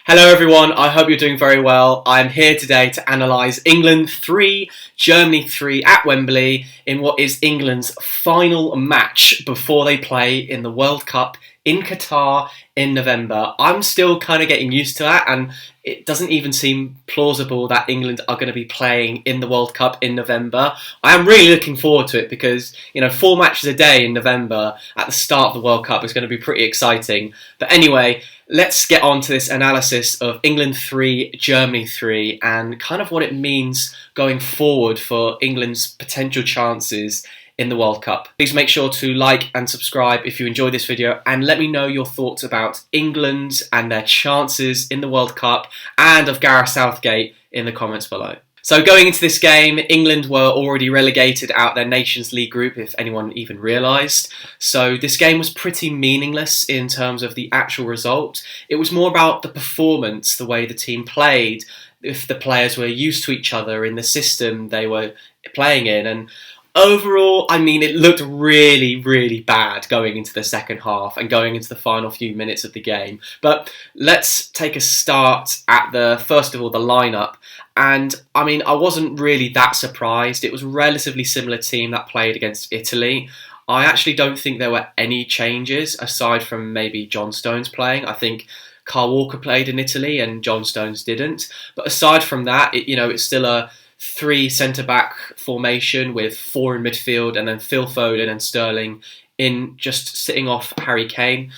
Hello everyone, I hope you're doing very well. I'm here today to analyse England 3, Germany 3 at Wembley in what is England's final match before they play in the World Cup in Qatar in November. I'm still kind of getting used to that, and it doesn't even seem plausible that England are going to be playing in the World Cup in November. I am really looking forward to it because, 4 matches a day in November at the start of the World Cup is going to be pretty exciting. But anyway, let's get on to this analysis of England 3, Germany 3, and kind of what it means going forward for England's potential chances in the World Cup. Please make sure to like and subscribe if you enjoyed this video, and let me know your thoughts about England and their chances in the World Cup and of Gareth Southgate in the comments below. So going into this game, England were already relegated out their Nations League group, if anyone even realised. So this game was pretty meaningless in terms of the actual result. It was more about the performance, the way the team played, if the players were used to each other in the system they were playing in. And overall, it looked really, really bad going into the second half and going into the final few minutes of the game. But let's take a start at first of all, the lineup. And I wasn't really that surprised. It was a relatively similar team that played against Italy. I actually don't think there were any changes aside from maybe John Stones playing. I think Kyle Walker played in Italy and John Stones didn't. But aside from that, it's still a 3 centre-back formation with 4 in midfield, and then Phil Foden and Sterling in, just sitting off Harry Kane.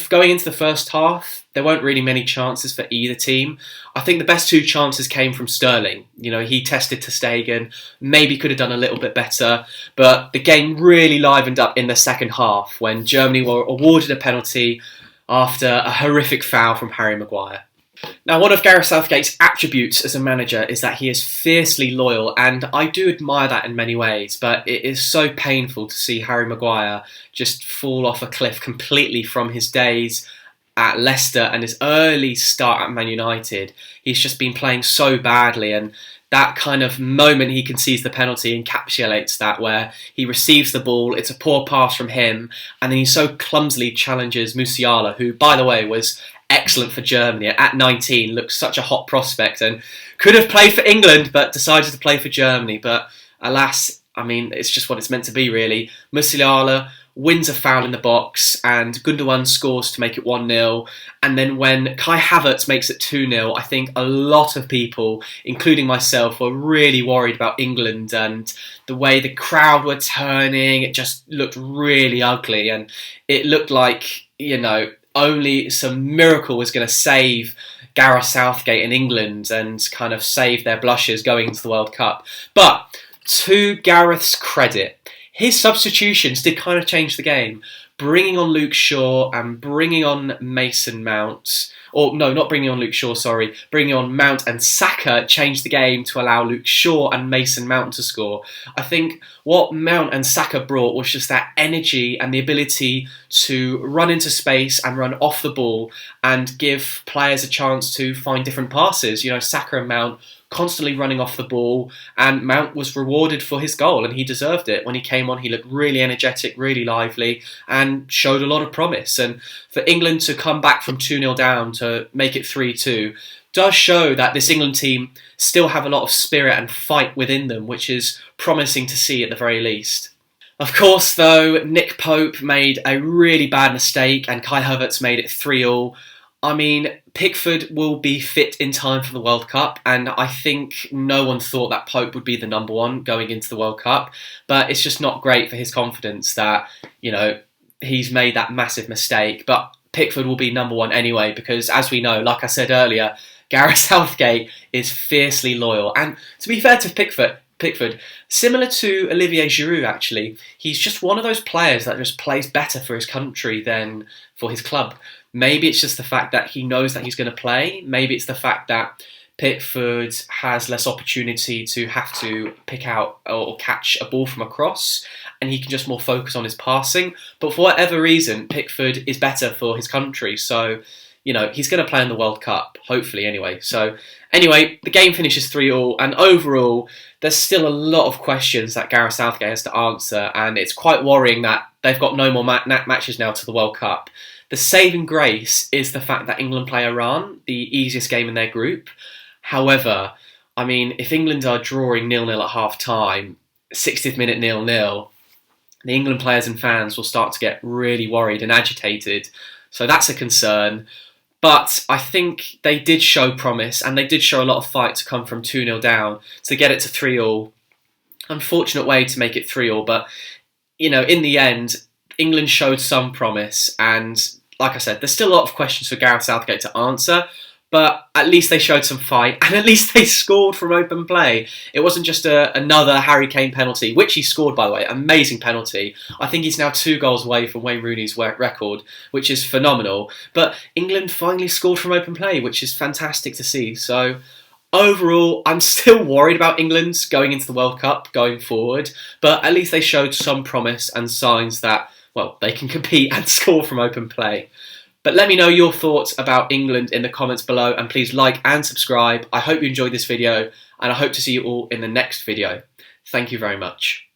Going into the first half, there weren't really many chances for either team. I think the best 2 chances came from Sterling. He tested ter Stegen, maybe could have done a little bit better, but the game really livened up in the second half when Germany were awarded a penalty after a horrific foul from Harry Maguire. Now, one of Gareth Southgate's attributes as a manager is that he is fiercely loyal, and I do admire that in many ways, but it is so painful to see Harry Maguire just fall off a cliff completely from his days at Leicester and his early start at Man United. He's just been playing so badly, and that kind of moment he concedes the penalty encapsulates that, where he receives the ball, it's a poor pass from him, and then he so clumsily challenges Musiala, who, by the way, was excellent for Germany. At 19, looks such a hot prospect and could have played for England, but decided to play for Germany. But alas, it's just what it's meant to be, really. Musiala wins a foul in the box, and Gundogan scores to make it 1-0. And then when Kai Havertz makes it 2-0, I think a lot of people, including myself, were really worried about England and the way the crowd were turning. It just looked really ugly, and it looked like, only some miracle was going to save Gareth Southgate in England and kind of save their blushes going into the World Cup. But to Gareth's credit, his substitutions did kind of change the game. Bringing on Luke Shaw and bringing on Mason Mount, or no, not bringing on Luke Shaw, sorry, bringing on Mount and Saka changed the game to allow Luke Shaw and Mason Mount to score. I think what Mount and Saka brought was just that energy and the ability to run into space and run off the ball and give players a chance to find different passes. Saka and Mount constantly running off the ball, and Mount was rewarded for his goal, and he deserved it. When he came on, he looked really energetic, really lively, and showed a lot of promise. And for England to come back from 2-0 down to make it 3-2 does show that this England team still have a lot of spirit and fight within them, which is promising to see at the very least. Of course, though, Nick Pope made a really bad mistake, and Kai Havertz made it 3-all. Pickford will be fit in time for the World Cup, and I think no one thought that Pope would be the number 1 going into the World Cup, but it's just not great for his confidence that, he's made that massive mistake. But Pickford will be number 1 anyway, because as we know, like I said earlier, Gareth Southgate is fiercely loyal. And to be fair to Pickford, similar to Olivier Giroud actually, he's just one of those players that just plays better for his country than for his club. Maybe it's just the fact that he knows that he's going to play. Maybe it's the fact that Pickford has less opportunity to have to pick out or catch a ball from across, and he can just more focus on his passing. But for whatever reason, Pickford is better for his country. So, he's going to play in the World Cup, hopefully anyway. So, anyway, the game finishes 3-all, and overall, there's still a lot of questions that Gareth Southgate has to answer, and it's quite worrying that they've got no more matches now to the World Cup. The saving grace is the fact that England play Iran, the easiest game in their group. However, I mean, if England are drawing 0-0 at half-time, 60th minute 0-0, the England players and fans will start to get really worried and agitated. So that's a concern. But I think they did show promise, and they did show a lot of fight to come from 2-0 down to get it to 3-3. Unfortunate way to make it 3-3, but you know, in the end, England showed some promise, and like I said, there's still a lot of questions for Gareth Southgate to answer, but at least they showed some fight, and at least they scored from open play. It wasn't just another Harry Kane penalty, which he scored, by the way, amazing penalty. I think he's now 2 goals away from Wayne Rooney's record, which is phenomenal. But England finally scored from open play, which is fantastic to see. So overall, I'm still worried about England going into the World Cup going forward, but at least they showed some promise and signs that, well, they can compete and score from open play. But let me know your thoughts about England in the comments below, and please like and subscribe. I hope you enjoyed this video, and I hope to see you all in the next video. Thank you very much.